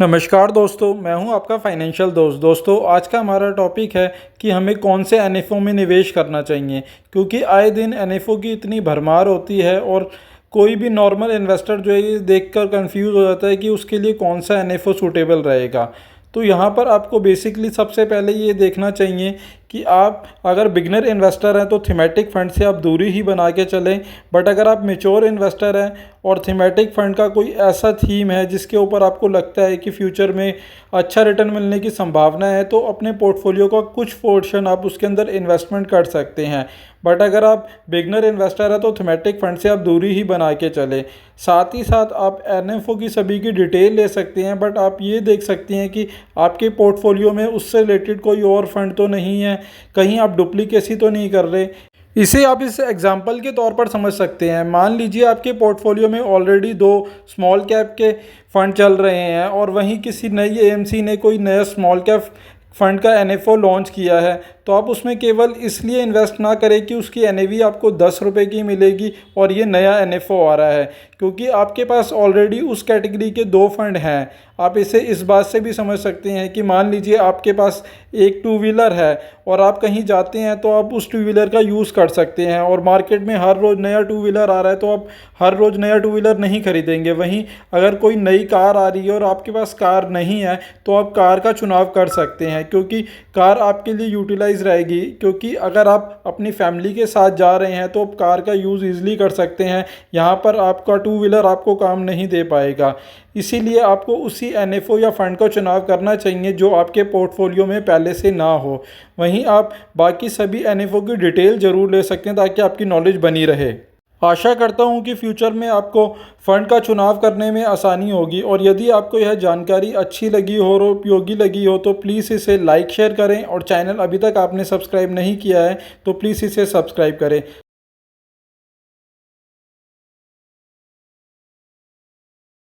नमस्कार दोस्तों, मैं हूं आपका फाइनेंशियल दोस्त। दोस्तों, आज का हमारा टॉपिक है कि हमें कौन से एनएफओ में निवेश करना चाहिए, क्योंकि आए दिन एनएफओ की इतनी भरमार होती है और कोई भी नॉर्मल इन्वेस्टर जो है ये देखकर कंफ्यूज हो जाता है कि उसके लिए कौन सा एनएफओ सूटेबल रहेगा। तो यहाँ पर आपको बेसिकली सबसे पहले ये देखना चाहिए कि आप अगर बिगनर इन्वेस्टर हैं तो थीमेटिक फंड से आप दूरी ही बना के चलें। बट अगर आप मेच्योर इन्वेस्टर हैं और थीमेटिक फंड का कोई ऐसा थीम है जिसके ऊपर आपको लगता है कि फ्यूचर में अच्छा रिटर्न मिलने की संभावना है, तो अपने पोर्टफोलियो का कुछ पोर्शन आप उसके अंदर इन्वेस्टमेंट कर सकते हैं। बट अगर आप बिगनर इन्वेस्टर हैं तो थीमेटिक फंड से आप दूरी ही बना के चलें। साथ ही साथ आप एनएफओ की सभी की डिटेल ले सकते हैं, बट आप ये देख सकते हैं कि आपके पोर्टफोलियो में उससे रिलेटेड कोई और फंड तो नहीं है, कहीं आप डुप्लीकेसी तो नहीं कर रहे। इसे आप इस एग्जाम्पल के तौर पर समझ सकते हैं। मान लीजिए आपके पोर्टफोलियो में ऑलरेडी दो स्मॉल कैप के फंड चल रहे हैं और वहीं किसी नई एएमसी ने कोई नया स्मॉल कैप फंड का एनएफओ लॉन्च किया है, तो आप उसमें केवल इसलिए इन्वेस्ट ना करें कि उसकी एनएवी आपको 10 रुपये की मिलेगी और ये नया एनएफओ आ रहा है, क्योंकि आपके पास ऑलरेडी उस कैटेगरी के दो फंड हैं। आप इसे इस बात से भी समझ सकते हैं कि मान लीजिए आपके पास एक टू व्हीलर है और आप कहीं जाते हैं तो आप उस टू व्हीलर का यूज़ कर सकते हैं, और मार्केट में हर रोज़ नया टू व्हीलर आ रहा है तो आप हर रोज़ नया टू व्हीलर नहीं खरीदेंगे। वहीं अगर कोई नई कार आ रही है और आपके पास कार नहीं है तो आप कार का चुनाव कर सकते हैं, क्योंकि कार आपके लिए यूटिलाइज रहेगी। क्योंकि अगर आप अपनी फैमिली के साथ जा रहे हैं तो आप कार का यूज़ ईजिली कर सकते हैं, यहाँ पर आपका टू व्हीलर आपको काम नहीं दे पाएगा। इसीलिए आपको उसी एनएफओ या फंड का चुनाव करना चाहिए जो आपके पोर्टफोलियो में पहले से ना हो। वहीं आप बाकी सभी एनएफओ की डिटेल ज़रूर ले सकते हैं ताकि आपकी नॉलेज बनी रहे। आशा करता हूँ कि फ्यूचर में आपको फ़ंड का चुनाव करने में आसानी होगी, और यदि आपको यह जानकारी अच्छी लगी हो और उपयोगी लगी हो तो प्लीज़ इसे लाइक शेयर करें, और चैनल अभी तक आपने सब्सक्राइब नहीं किया है तो प्लीज़ इसे सब्सक्राइब करें।